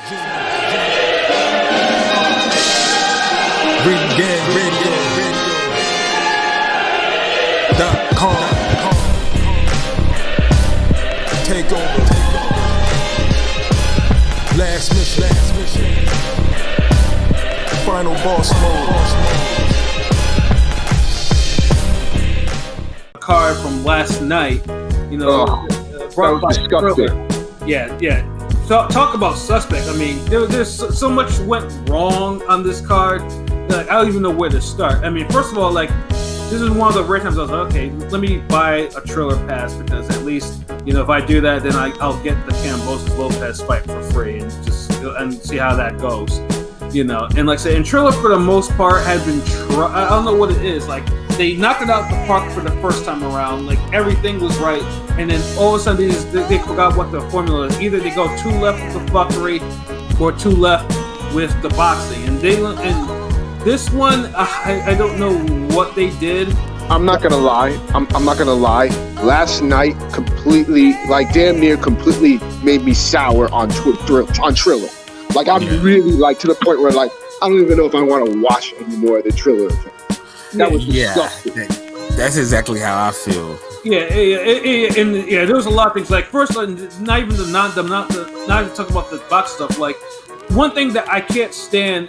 RingGangRadio.com. Take over. Last mission. Final boss mode. Card from last night, you know, brought by Triller. Yeah. So talk about suspect. I mean, there's so much went wrong on this card. Like, I don't even know where to start. I mean, first of all, like, this is one of the rare times I was like, okay, let me buy a Triller pass, because at least, you know, if I do that, then I'll get the Kambosos Lopez fight for free and just see how that goes. You know, and like I said, and Triller for the most part has been I don't know what it is. Like, they knocked it out the park for the first time around. Like, everything was right, and then all of a sudden they forgot what the formula is. Either they go 2 left with the fuckery, or 2 left with the boxing. And this one, I don't know what they did. I'm not gonna lie. I'm not gonna lie. Last night, completely, like, damn near completely made me sour on Triller. Like, I'm really, like, to the point where, like, I don't even know if I want to watch anymore the Triller. That was disgusting. That's exactly how I feel. And there was a lot of things. Like, first, not even not even talk about the box stuff. Like, one thing that I can't stand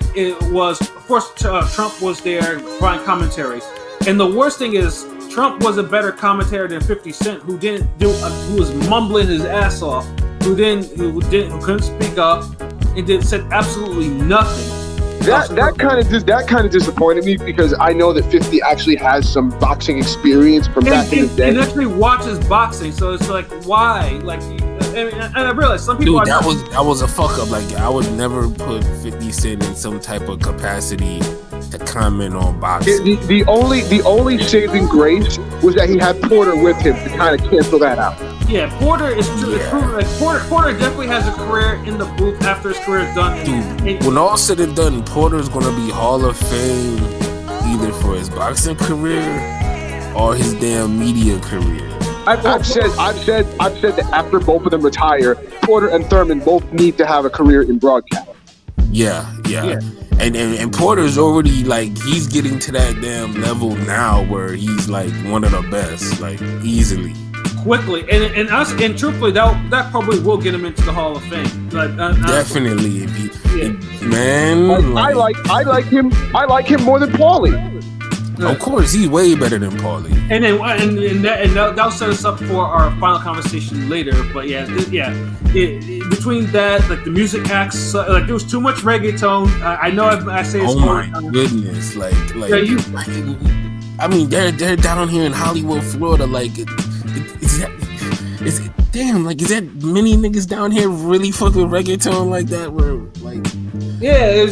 was, of course, Trump was there providing commentary, and the worst thing is Trump was a better commentator than 50 Cent, who was mumbling his ass off, who couldn't speak up, and said absolutely nothing. That kind of disappointed me, because I know that 50 actually has some boxing experience from back in the day. And actually watches boxing, so it's like, why? Like, and I realized some people. Dude, that was a fuck up. Like, I would never put 50 Cent in some type of capacity to comment on boxing. The only saving grace was that he had Porter with him to kind of cancel that out. Yeah, Porter is true. Yeah. Like, Porter definitely has a career in the booth after his career is done. Dude, when all said and done, Porter's gonna be Hall of Fame either for his boxing career or his damn media career. I've said that after both of them retire, Porter and Thurman both need to have a career in broadcast. Yeah. And Porter's already, like, he's getting to that damn level now where he's like one of the best, like, easily. Quickly, and truthfully, that probably will get him into the Hall of Fame. Like, definitely, man. I like him. I like him more than Paulie. Of course, he's way better than Paulie. And that'll set us up for our final conversation later. But between that, like, the music acts, like, there was too much reggaeton. I know I say it's. Oh my goodness! Like, I mean, they're down here in Hollywood, Florida. Like, is that many niggas down here really fucking reggaeton like that? Where, like, I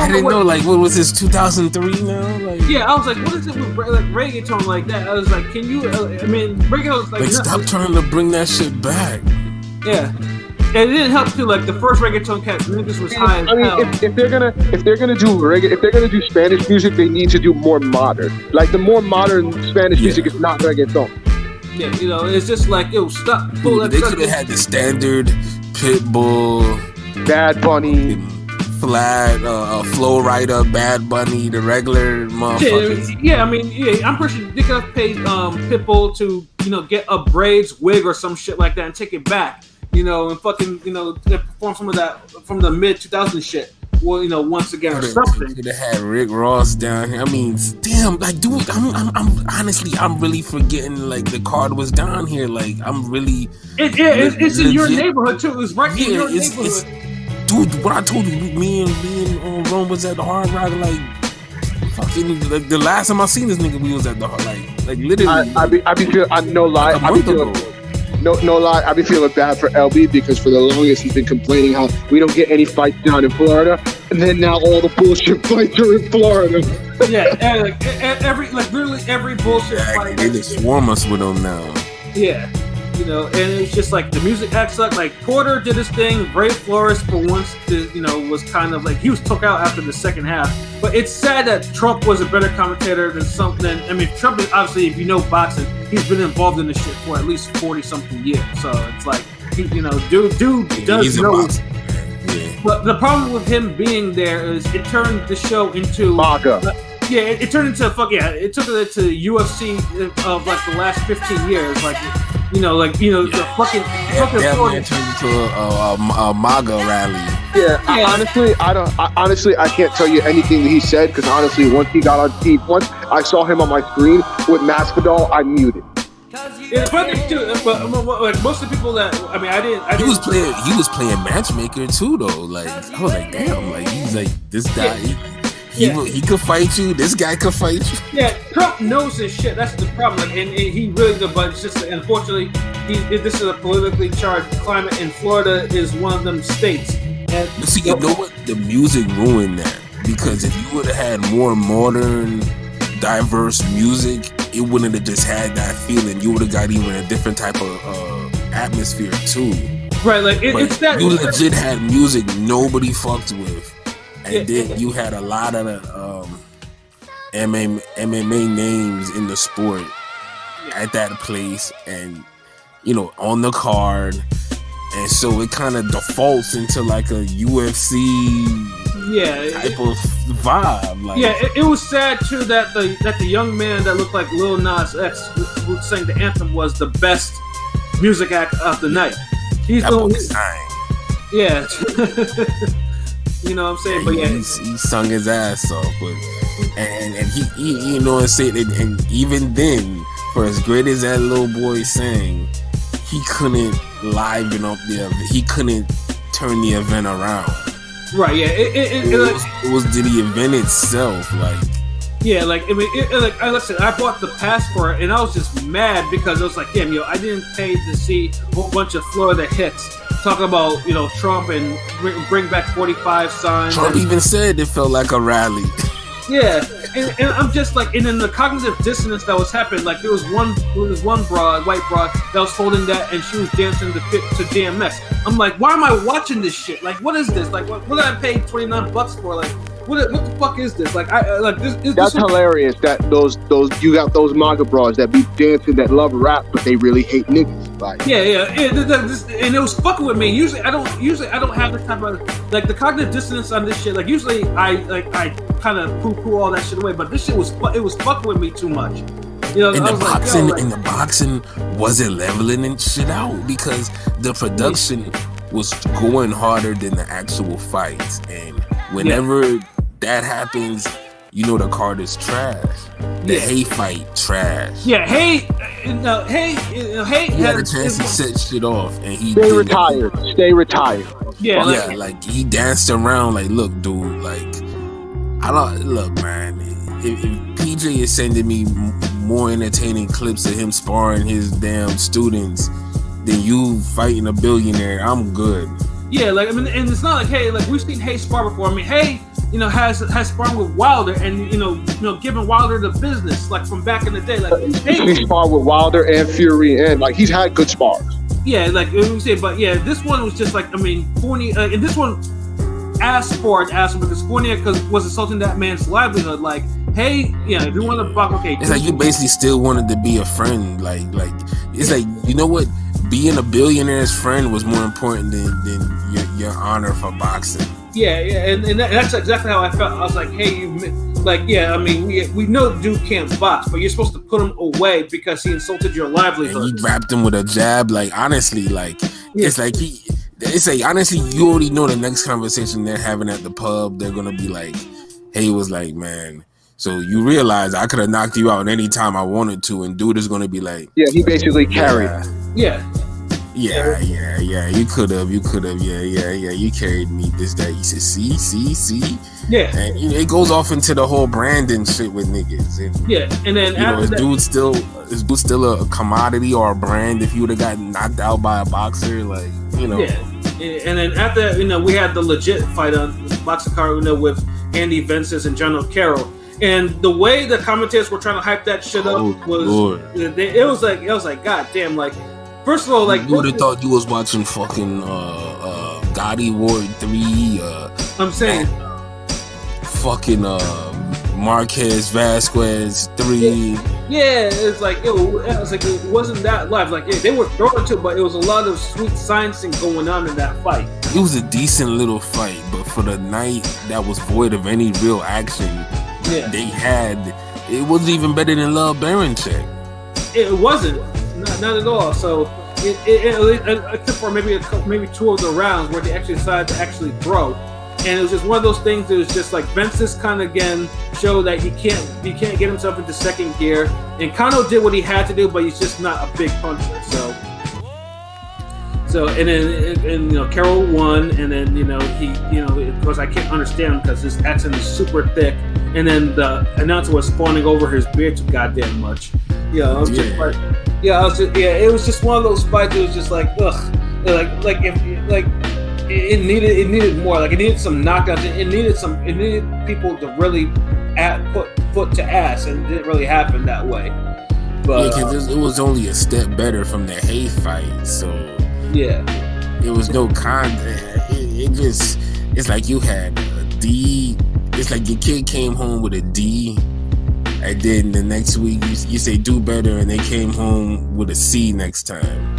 didn't know. Like, what was this, 2003 now? Like, I was like, what is it with reggaeton like that? I was like, can you? I mean, reggaeton's like stop trying to bring that shit back. Yeah. And it didn't help too. Like, the first reggaeton cat niggas was high as hell. If they're gonna do Spanish music, they need to do more modern. Like, the more modern Spanish music is not reggaeton. Yeah, you know, it's just like, stop. Dude, they could have had the standard Pitbull, Bad Bunny, Flat, Flow Rider, Bad Bunny, the regular motherfuckers. Yeah, I mean, I'm pretty sure they could have paid Pitbull to, you know, get a braids wig or some shit like that and take it back, you know, and fucking, you know, perform some of that from the mid 2000s shit. Well, you know, once again, or something. Could have had Rick Ross down here. I mean, damn, like, dude, I'm honestly, I'm really forgetting, like, the card was down here. Like, I'm really. It's in your neighborhood too. It was right in your neighborhood. Dude, what I told you, me and Rome was at the Hard Rock, like, fucking, like, the last time I seen this nigga, we was at the Hard, like literally. No lie, I be feeling bad for LB, because for the longest he's been complaining how we don't get any fights down in Florida, and then now all the bullshit fights are in Florida. Literally every bullshit fight. They just swarm us with them now. Yeah. You know, and it's just like the music acts up. Like, Porter did his thing. Ray Flores, for once, was kind of like, he was took out after the second half. But it's sad that Trump was a better commentator than something. I mean, Trump is obviously, if you know boxing, he's been involved in this shit for at least 40 something years. So it's like, dude does know. But the problem with him being there is it turned the show into MAGA. It turned into it took it to UFC of like the last 15 years, the fucking Definitely turned into a MAGA rally. Yeah, honestly, I can't tell you anything that he said because honestly, once he got on TV, once I saw him on my screen with Masvidal, I muted. Yeah, the funny thing too, but like most of the people that He was playing matchmaker too, though. Like I was like, damn, like he's like this guy. He could fight you. This guy could fight you. Yeah, Trump knows his shit. That's the problem. Like, and he really does. But it's just unfortunately, this is a politically charged climate, and Florida is one of them states. And but see, you know what? The music ruined that because if you would have had more modern, diverse music, it wouldn't have just had that feeling. You would have got even a different type of atmosphere too. Right, like it's that you legit had music nobody fucked with. And then you had a lot of the MMA names in the sport at that place and, on the card. And so it kind of defaults into like a UFC type of vibe. Like, it was sad too that the young man that looked like Lil Nas X who sang the anthem was the best music act of the night. He's the only. Yeah. You know what I'm saying? But he sung his ass off, and he and even then, for as great as that little boy sang, he couldn't liven up he couldn't turn the event around. Right? Yeah. It was the event itself, like. Yeah, like listen, I bought the pass for it, and I was just mad because I was like, damn, I didn't pay to see a whole bunch of Florida hits. Talk about Trump and bring back 45 signs. Trump even said it felt like a rally. Yeah, and I'm just like, and then the cognitive dissonance that was happening. Like there was one white broad that was holding that, and she was dancing to DMX. I'm like, why am I watching this shit? Like, what is this? Like, what did I pay $29 for? Like, what the fuck is this? Like, That's hilarious. That those you got those MAGA bras that be dancing that love rap, but they really hate niggas. Like, and it was fucking with me. Usually I don't have the type of like the cognitive dissonance on this shit. Like usually I kind of poo all that shit away, but this shit was fucking with me too much. The boxing wasn't leveling and shit out because the production was going harder than the actual fights, and whenever that happens, the card is trash. The Hay fight, trash. Yeah, Hay. He had a chance to set shit off, and he Stay retired. Yeah, like he danced around. Like, look, dude. Like, look, man. If PJ is sending me more entertaining clips of him sparring his damn students than you fighting a billionaire, I'm good. Yeah, like and it's not like Hay. Like we've seen Hay spar before. I mean, Hay. Has sparred with Wilder and giving Wilder the business like from back in the day. Like he sparred with Wilder and Fury and like he's had good spars. Yeah, like we say, but this one was just like Fournier, and this one asked because Fournier was assaulting that man's livelihood. Like, hey, if you want to buck, okay. It's like you basically still wanted to be a friend. Like it's like what. Being a billionaire's friend was more important than your honor for boxing. Yeah, and that's exactly how I felt. I was like, hey, we know the dude can't box, but you're supposed to put him away because he insulted your livelihood. And you wrapped him with a jab. Like, honestly, it's like honestly, you already know the next conversation they're having at the pub. They're gonna be like, hey, was like, man. So you realize I could have knocked you out any time I wanted to, and dude is gonna be like, yeah, he basically carried. Yeah. You could have. Yeah. You carried me this day. You said, see. Yeah. And it goes off into the whole branding shit with niggas. And, and then is dude still a commodity or a brand if you would have gotten knocked out by a boxer? Like, Yeah. And then after we had the legit fight on the boxing card, with Andy Vences and John O'Carroll. And the way the commentators were trying to hype that shit up was it was like god damn, like first of all, like you would have thought you was watching fucking Gotti Ward 3 I'm saying fucking Marquez Vasquez 3. Yeah, it's like it wasn't that live. Like they were throwing to, but it was a lot of sweet sciencing going on in that fight. It was a decent little fight, but for the night that was void of any real action, they had, it wasn't even better than Love Baroncheck. It wasn't, not at all. So except for maybe two of the rounds where they actually decided to actually throw. And it was just one of those things that was just like Vences kind of again showed that he can't get himself into second gear. And Kano did what he had to do, but he's just not a big puncher. So and then Carroll won, and then he of course I can't understand him because his accent is super thick, and then the announcer was fawning over his beard too goddamn much. It was just one of those fights. It was just like ugh, it needed more. Like it needed some knockdowns. It needed people to really put foot to ass, and it didn't really happen that way. But because it was only a step better from the Hay fight, so it was no it's like you had a D. It's like your kid came home with a D, and then the next week you say do better, and they came home with a C next time.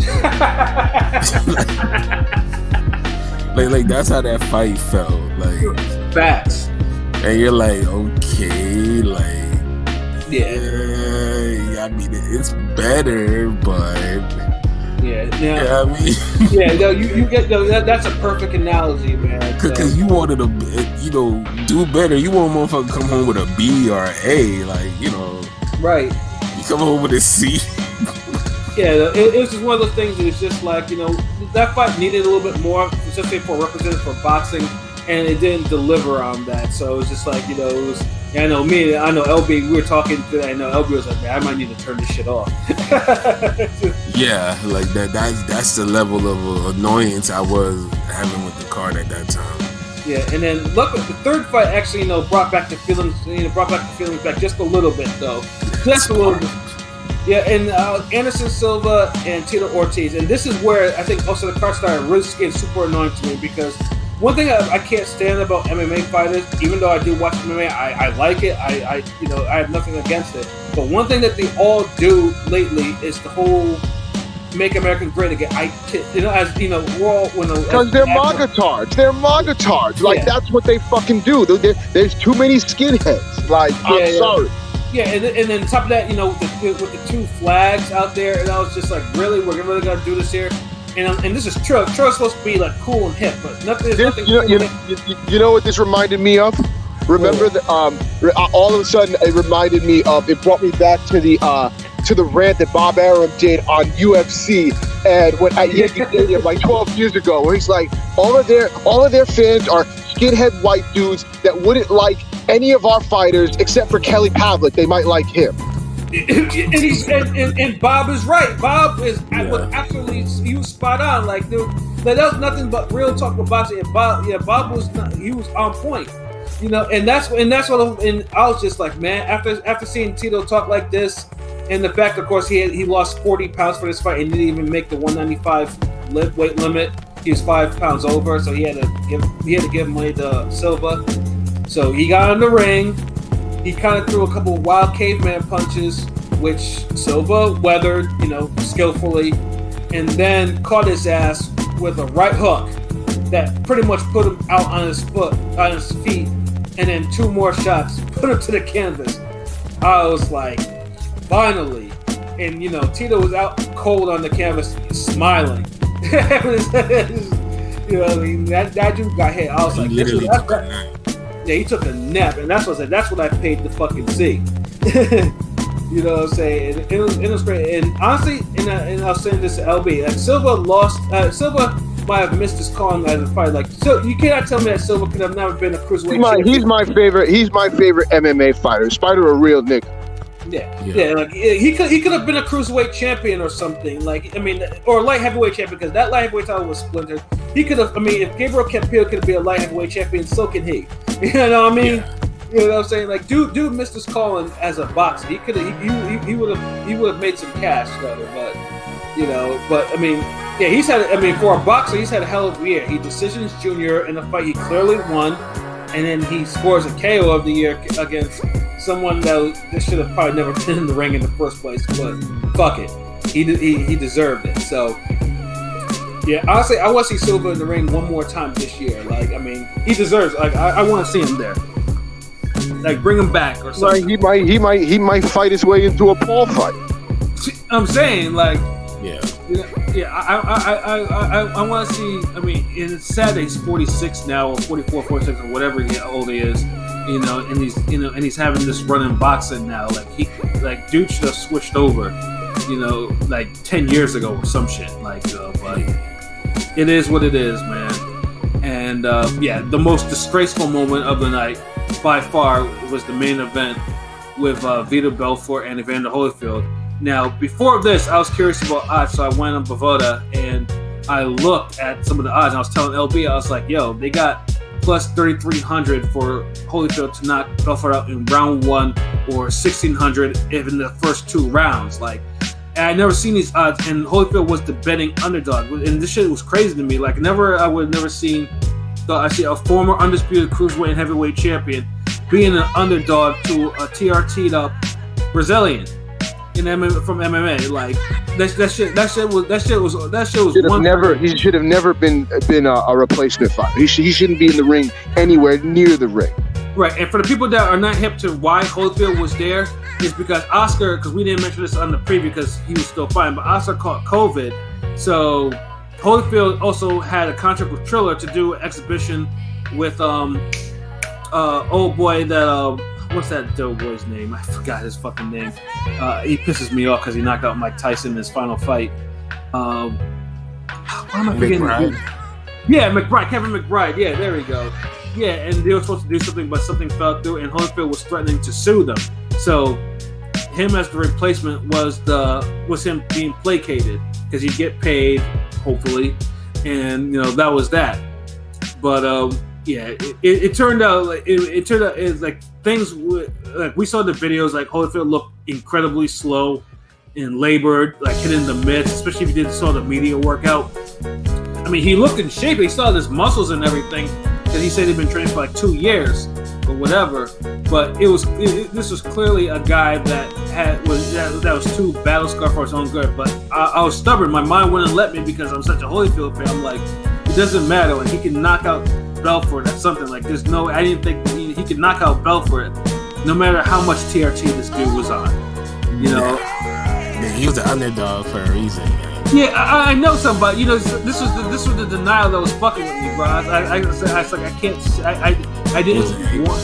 Like that's how that fight felt. Like facts. And you're like, okay, like I mean it's better, but you get that's a perfect analogy, man. Because you wanted to, do better. You want a motherfucker to come home with a B or an A, right? You come home with a C. It was just one of those things. It was just like that fight needed a little bit more, especially for representative for boxing, and it didn't deliver on that. So it was just like it was. I know LB. We were talking today. I know LB was like, man, I might need to turn this shit off. Yeah, like that's the level of annoyance I was having with the card at that time. Yeah, and then look, the third fight actually, brought back the feelings back just a little bit though, just a little bit. Yeah, and Anderson Silva and Tito Ortiz, and this is where I think also the card started really getting super annoying to me because one thing I can't stand about MMA fighters, even though I do watch MMA, I like it. I have nothing against it. But one thing that they all do lately is the whole "Make America Great Again." Because they're MAGA-tards. They're MAGA-tards. Like that's what they fucking do. There's too many skinheads. Like I'm sorry. Yeah, and then on top of that, with the two flags out there, and I was just like, really, we're really gonna do this here? And this is Triller. Triller's supposed to be like cool and hip, but nothing. You know what this reminded me of? Remember all of a sudden it reminded me of. It brought me back to the rant that Bob Arum did on UFC and when at Yankee Stadium like 12 years ago, where he's like, all of their fans are skinhead white dudes that wouldn't like any of our fighters except for Kelly Pavlik. They might like him. And Bob is right. Bob was absolutely, he was spot on. Like that was nothing but real talk about boxing. And Bob was he was on point. And that's what I was just like, man. After seeing Tito talk like this, and the fact, of course, he lost 40 pounds for this fight and didn't even make the 195 weight limit. He was 5 pounds over, so he had to give money to Silva. So he got in the ring. He kind of threw a couple of wild caveman punches, which Silva weathered, skillfully, and then caught his ass with a right hook that pretty much put him out on his feet, and then 2 more shots put him to the canvas. I was like, finally. And Tito was out cold on the canvas, smiling. That dude got hit. I was like, he took a nap, and that's what I paid to fucking see. You know what I'm saying? It was great. And honestly, and I was saying this to LB, like Silva might have missed his calling as a fight. Like, so you cannot tell me that Silva could have never been a cruiserweight. He's my favorite MMA fighter. Spider a real nigga. Yeah. Like he could have been a cruiserweight champion or something. Like, I mean, or a light heavyweight champion, because that light heavyweight title was splintered. He could have. I mean, if Gabriel Campillo could be a light heavyweight champion, so can he. You know what I mean? Yeah. You know what I'm saying? Like, dude missed his calling as a boxer. He could have. He would have made some cash better, but But I mean, yeah, he's had. I mean, for a boxer, he's had a hell of a year. He decisions junior in a fight he clearly won, and then he scores a KO of the year against someone that should have probably never been in the ring in the first place, but fuck it, he deserved it. So yeah, honestly, I want to see Silva in the ring one more time this year. Like, I mean, he deserves. Like, I want to see him there. Like, bring him back or something. Like he might fight his way into a Paul fight. I'm saying, like, Yeah. I want to see. I mean, it's sad that he's 46 now, or 44, 46, or whatever old he is. You know, and he's having this run in boxing now. Like dude should have switched over. You know, like 10 years ago or some shit. Like, but it is what it is, man. And the most disgraceful moment of the night, by far, was the main event with Vitor Belfort and Evander Holyfield. Now, before this, I was curious about odds, so I went on Bovada and I looked at some of the odds. And I was telling LB, I was like, "Yo, they got plus 3,300 for Holyfield to knock Belfort out in round 1, or 1,600 if in the first 2 rounds." Like, and I never seen these odds, and Holyfield was the betting underdog, and this shit was crazy to me. Like, I would have never seen. I see a former undisputed cruiserweight and heavyweight champion being an underdog to a TRT'd up Brazilian from MMA. Like, that shit was. He should have never been a replacement fighter. He shouldn't be in the ring anywhere near the ring. Right, and for the people that are not hip to why Holyfield was there, is because Oscar, because we didn't mention this on the preview because he was still fine, but Oscar caught COVID, so Holyfield also had a contract with Triller to do an exhibition with old boy that what's that dope boy's name? I forgot his fucking name. He pisses me off because he knocked out Mike Tyson in his final fight. Why am I forgetting? Yeah, McBride, Kevin McBride. Yeah, there we go. Yeah, and they were supposed to do something, but something fell through, and Holyfield was threatening to sue them. So him as the replacement was him being placated because he'd get paid, hopefully, and that was that. But it turned out like things like we saw the videos, like Holyfield looked incredibly slow and labored, like hitting the mitts, especially if you saw the media workout. I mean, he looked in shape. He still had his muscles and everything. Because he said he'd been training for like 2 years or whatever, but this was clearly a guy that was too battle scarred for his own good. But I was stubborn. My mind wouldn't let me because I'm such a Holyfield fan. I'm like, it doesn't matter. Like, he can knock out Belfort at something. Like, I didn't think he could knock out Belfort no matter how much TRT this dude was on. Yeah, he was the underdog for a reason. Yeah, I know some, but this was the denial that was fucking with me, bro. I was like, I can't. I didn't want.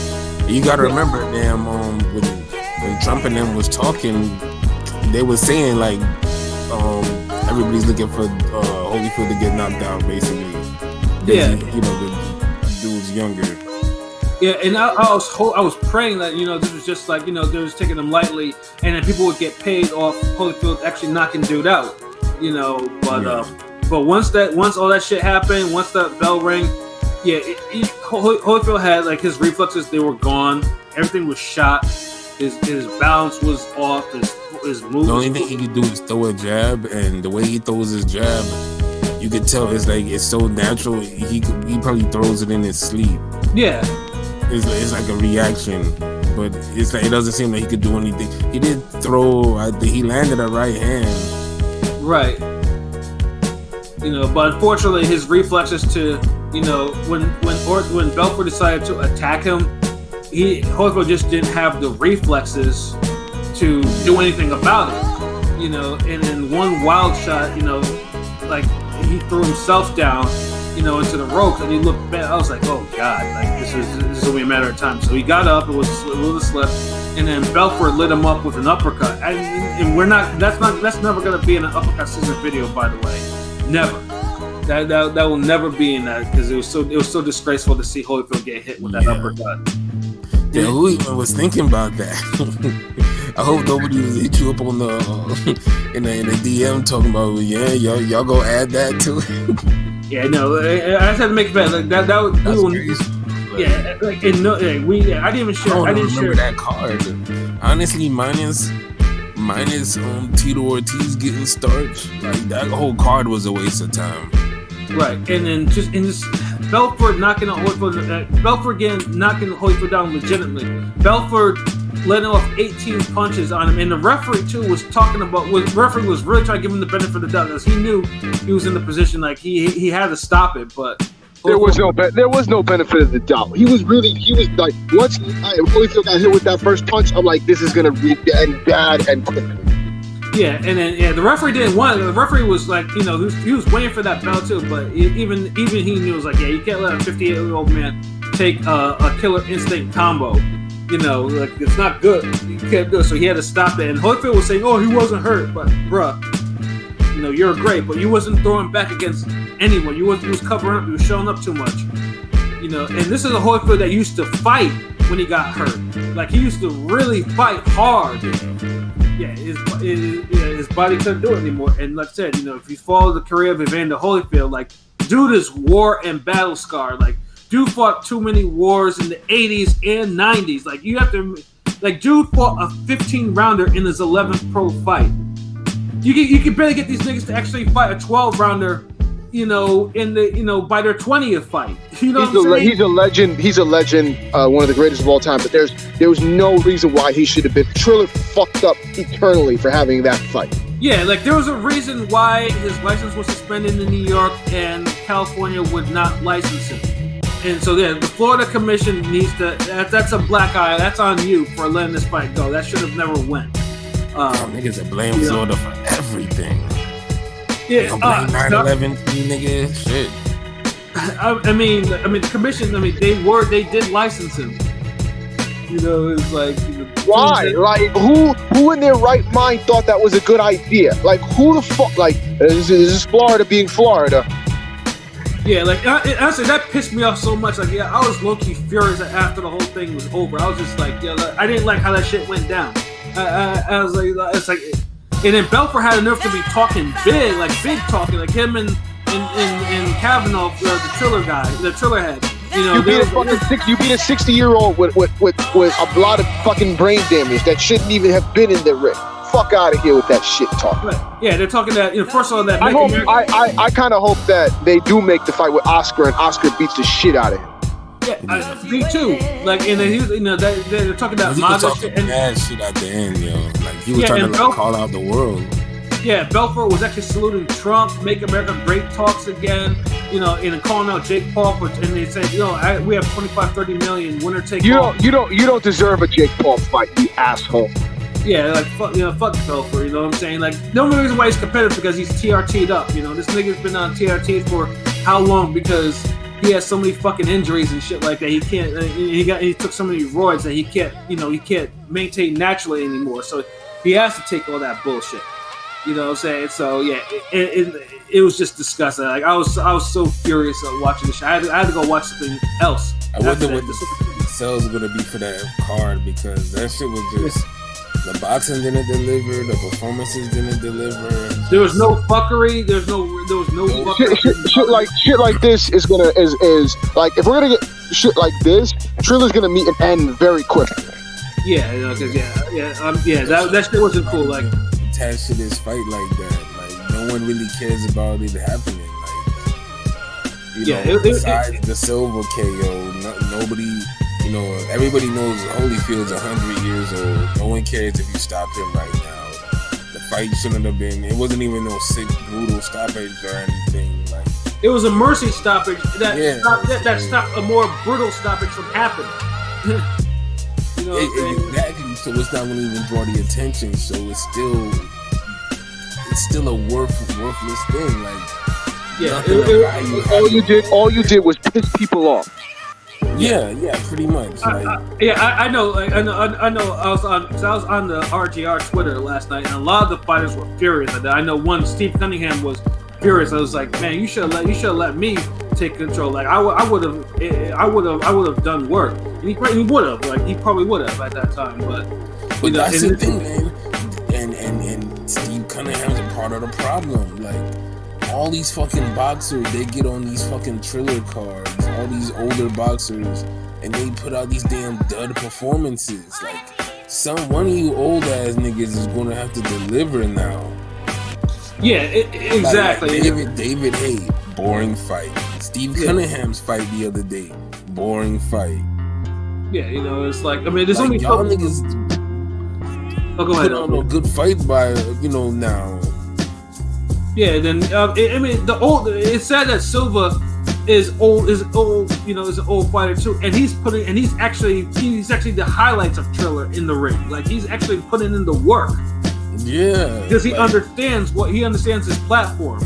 You gotta remember, damn, when Trump and them was talking, they were saying like, everybody's looking for Holyfield to get knocked out, basically. Yeah, the dude's younger. Yeah, and I was praying that this was just like they was taking them lightly, and then people would get paid off Holyfield actually knocking dude out. But once all that shit happened, once that bell rang, Holyfield had like his reflexes, they were gone. Everything was shot. His balance was off. His movement. The only thing he could do is throw a jab, and the way he throws his jab, you could tell it's so natural. He probably throws it in his sleep. Yeah, it's like a reaction. But it's like it doesn't seem like he could do anything. He did throw. I think he landed a right hand. Right. But unfortunately, his reflexes to, when Belfort decided to attack him, Holyfield just didn't have the reflexes to do anything about it. And in one wild shot, like he threw himself down, into the ropes, and he looked bad. I was like, oh god, like this is gonna be a matter of time. So he got up, it was a slip, and then Belfort lit him up with an uppercut. And that's never gonna be in an uppercut season video, by the way. Never. That will never be in that, because it was so disgraceful to see Holyfield get hit with that uppercut. Yeah, who even was thinking about that? I hope nobody hit you up on the in the DM talking about y'all go add that too. Yeah, no, I just had to make it better. Like that was crazy. Yeah, like I didn't even share. I didn't share that card. Honestly, minus Tito Ortiz getting starched, like that whole card was a waste of time. Right, and then just Belfort knocking out Holyfield, Belfort again knocking Holyfield down legitimately. Belfort letting off 18 punches on him, and the referee too was talking about. The referee was really trying to give him the benefit of the doubt because he knew he was in the position like he had to stop it, but there was no benefit of the doubt. He was like, once Holyfield got hit with that first punch, I'm like, this is gonna end bad and quickly. Yeah, and then the referee didn't want it. The referee was like, he was waiting for that bell too, but even he knew, it was like, yeah, you can't let a 58-year-old man take a killer instinct combo. Like, it's not good. You can't do it. So he had to stop it. And Holyfield was saying, oh, he wasn't hurt, but bruh, you're great, but you wasn't throwing back against anyone. He was covering up. He was showing up too much. And this is a Holyfield that used to fight when he got hurt. Like, he used to really fight hard. Yeah, his body couldn't do it anymore. And like I said, if you follow the career of Evander Holyfield, like, dude is war and battle scarred. Like, dude fought too many wars in the 80s and 90s. Like, you have to, like, dude fought a 15-rounder in his 11th pro fight. You can barely get these niggas to actually fight a 12-rounder, in the by their 20th fight. He's a legend. He's a legend. One of the greatest of all time. But there was no reason why he should have been. Triller fucked up eternally for having that fight. Yeah, like, there was a reason why his license was suspended in New York and California would not license him. And so, yeah, the Florida Commission needs to. That's a black eye. That's on you for letting this fight go. That should have never went. Niggas that blame Florida for everything. Yeah, blame 9/11, nigga. Shit. I mean, the commission. They did license him. It's like, why? Like, who in their right mind thought that was a good idea? Like, who the fuck? Like, this is Florida being Florida. Yeah, like, honestly, that pissed me off so much. Like, yeah, I was low-key furious after the whole thing was over. I was just like, yeah, I didn't like how that shit went down. I was like, it's like, and then Belfort had enough to be talking big talking, like him and Kavanaugh, the Triller guy, the Triller head. You beat a 60-year-old with a lot of fucking brain damage that shouldn't even have been in the ring. Fuck out of here with that shit talk. Right. Yeah, they're talking that. First of all, that I kind of hope that they do make the fight with Oscar and Oscar beats the shit out of him. Yeah, me too. Like, and then they're talking about MAGA shit and bad shit at the end, Like, he was trying to call out the world. Yeah, Belfort was actually saluting Trump, "Make America Great" talks again, and calling out Jake Paul, and they said, we have 25-30 million, winner take all. You don't deserve a Jake Paul fight, you asshole. Yeah, like, fuck Belfort, you know what I'm saying? Like, the only reason why he's competitive because he's TRT'd up, This nigga's been on TRT for how long? Because he has so many fucking injuries and shit like that. He can't. He took so many roids that he can't. He can't maintain naturally anymore. So he has to take all that bullshit. You know what I'm saying? So yeah, it was just disgusting. Like, I was so furious at watching this shit. I had to go watch something else. I wonder what the sales are gonna be for that card, because that shit was just. The boxing didn't deliver. The performances didn't deliver. There was no fuckery. There was no fuckery. Shit like this is like, if we're gonna get shit like this, Triller's gonna meet an end very quickly. Yeah, because that shit wasn't cool. Like, attached to this fight like that, like, no one really cares about it happening. Like, besides the Silva KO, nobody. Everybody knows Holyfield's 100 years old. No one cares if you stop him right now. The fight shouldn't have been. It wasn't even no sick, brutal stoppage or anything. Like, it was a mercy stoppage that stopped a more brutal stoppage from happening. Exactly. So it's not going to even draw the attention. So it's still a worthless thing. Like, all you did was piss people off. Yeah, pretty much. I know. Like, I know. I was on the RGR Twitter last night, and a lot of the fighters were furious at that. I know one, Steve Cunningham, was furious. I was like, man, you should have let me take control. Like, I would have done work, and he would have. Like, he probably would have at that time. But that's the thing, man. And Steve Cunningham's a part of the problem. Like, all these fucking boxers, they get on these fucking Triller cards, all these older boxers, and they put out these damn dud performances. Like, one of you old ass niggas is gonna have to deliver now. Yeah, exactly. Like David Haye, boring fight. Steve Cunningham's fight the other day, boring fight. Yeah, it's like, I mean, there's only y'all niggas Oh, go ahead. Put on a good fight by now. Yeah, then I mean it's sad that Silva is old, is an old fighter too, and he's actually the highlights of Triller in the ring. Like he's actually putting in the work. Yeah, because he understands his platform.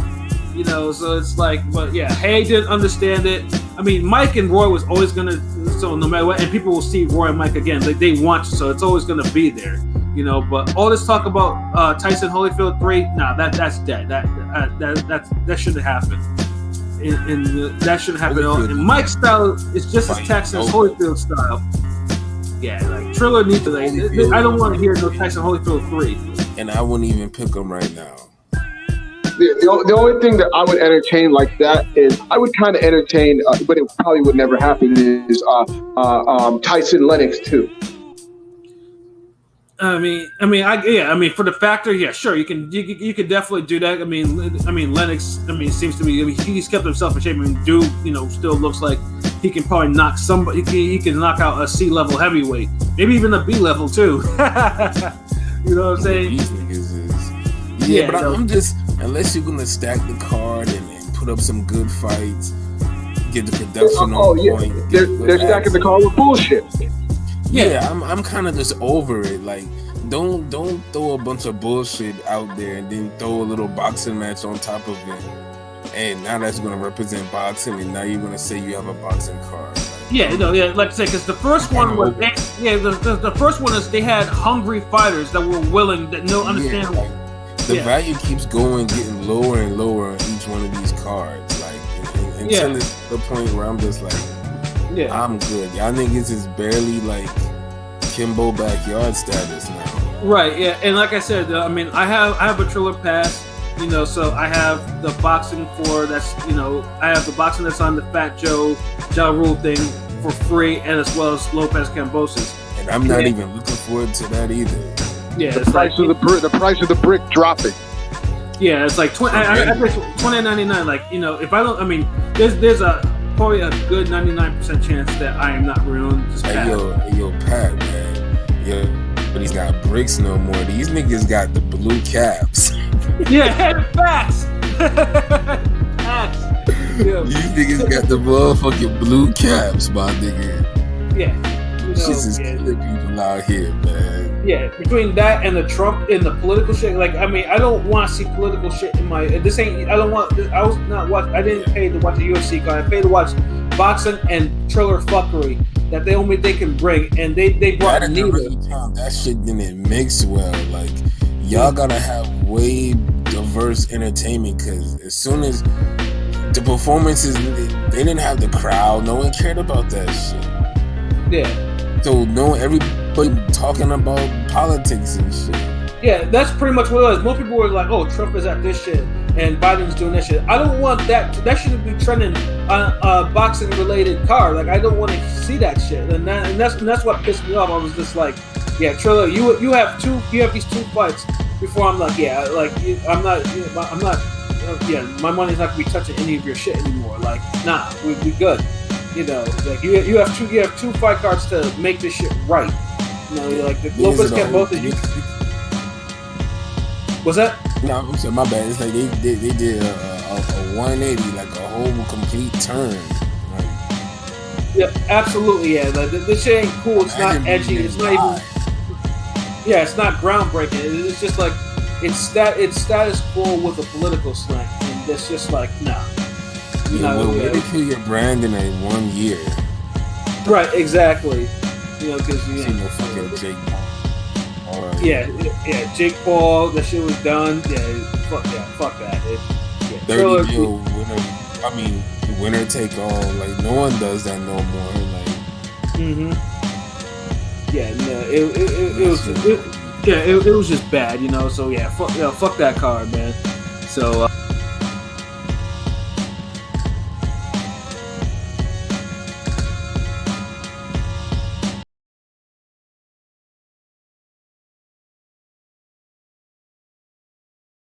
So it's like, but yeah, Hay didn't understand it. I mean, Mike and Roy was always gonna, so no matter what, and people will see Roy and Mike again. They want to, so it's always gonna be there. But all this talk about Tyson Holyfield 3, nah, that's dead. That shouldn't happen. That shouldn't happen at all. And Mike's style is just as taxing as Holyfield's style. Yeah, like Triller needs to. I don't want to hear no Tyson Holyfield 3. And I wouldn't even pick him right now. The only thing that I would entertain like that is I would kind of entertain, but it probably would never happen. Is Tyson Lennox 2. I mean, for the factor, yeah, sure, you can definitely do that. I mean, Lennox, seems to me, he's kept himself in shape. Still looks like he can probably knock somebody. He can knock out a C level heavyweight, maybe even a B level too. You know what I'm saying? These niggas is, but I'm just, unless you're gonna stack the card and put up some good fights, get the production on point. They're stacking the card with bullshit. Yeah, I'm kind of just over it. Like, don't throw a bunch of bullshit out there and then throw a little boxing match on top of it. And now that's going to represent boxing, and now you're going to say you have a boxing card. Like I said, because the first one was, the first one is they had hungry fighters that were willing, that understand. The value keeps getting lower and lower on each one of these cards. Like, until it's the point where I'm just like, I'm good. Y'all niggas is barely like Kimbo backyard status now. Right, yeah. And like I said, I have a Triller pass, so I have the boxing I have the boxing that's on the Fat Joe Ja Rule thing for free, and as well as Lopez Cambosis. And I'm not even looking forward to that either. Yeah, the price of the brick dropping. Yeah, it's like $20.99. Like, if I don't, there's probably a good 99% chance that I am not renewing this pack. Yo, Pat, man. But he's got bricks no more. These niggas got the blue caps. Yeah, facts. Facts. Yeah. These niggas got the motherfucking blue caps, my nigga. Yeah. Shit's just killing people out here, man. Yeah, between that and the Trump and the political shit, I don't want to see political shit in my. I didn't pay to watch the UFC card. I paid to watch boxing and Triller fuckery that they can bring, and they brought neither. That shit didn't mix well. Like, y'all gotta have way diverse entertainment, because as soon as the performances, they didn't have the crowd. No one cared about that shit. Yeah. So everybody talking about politics and shit. Yeah, that's pretty much what it was. Most people were like, "Oh, Trump is at this shit and Biden's doing this shit." I don't want that. That shouldn't be trending on a boxing related card. Like, I don't want to see that shit. And that's what pissed me off. I was just like, "Yeah, Triller, you have these two fights." Before I'm like, I'm not. My money's not gonna be touching any of your shit anymore. Like, nah, we good. Like you have two fight cards to make this shit right. Like the Lopez Cambosis. What's that? No, I'm sorry, my bad. It's like they did a 180, like a whole complete turn. Like, yeah, absolutely. Yeah, like, this shit ain't cool. It's not edgy. It's not even. Yeah, it's not groundbreaking. It's just like it's status quo with a political slant, and it's just like nah. Where they kill your brand in 1 year. Right, exactly. Because no fucking Jake Paul. Right. Yeah, Jake Paul. That shit was done. Yeah, fuck that. 30 deal winner. Winner take all. Like, no one does that no more. Like. Yeah, no, it was just bad. So fuck that card, man. So.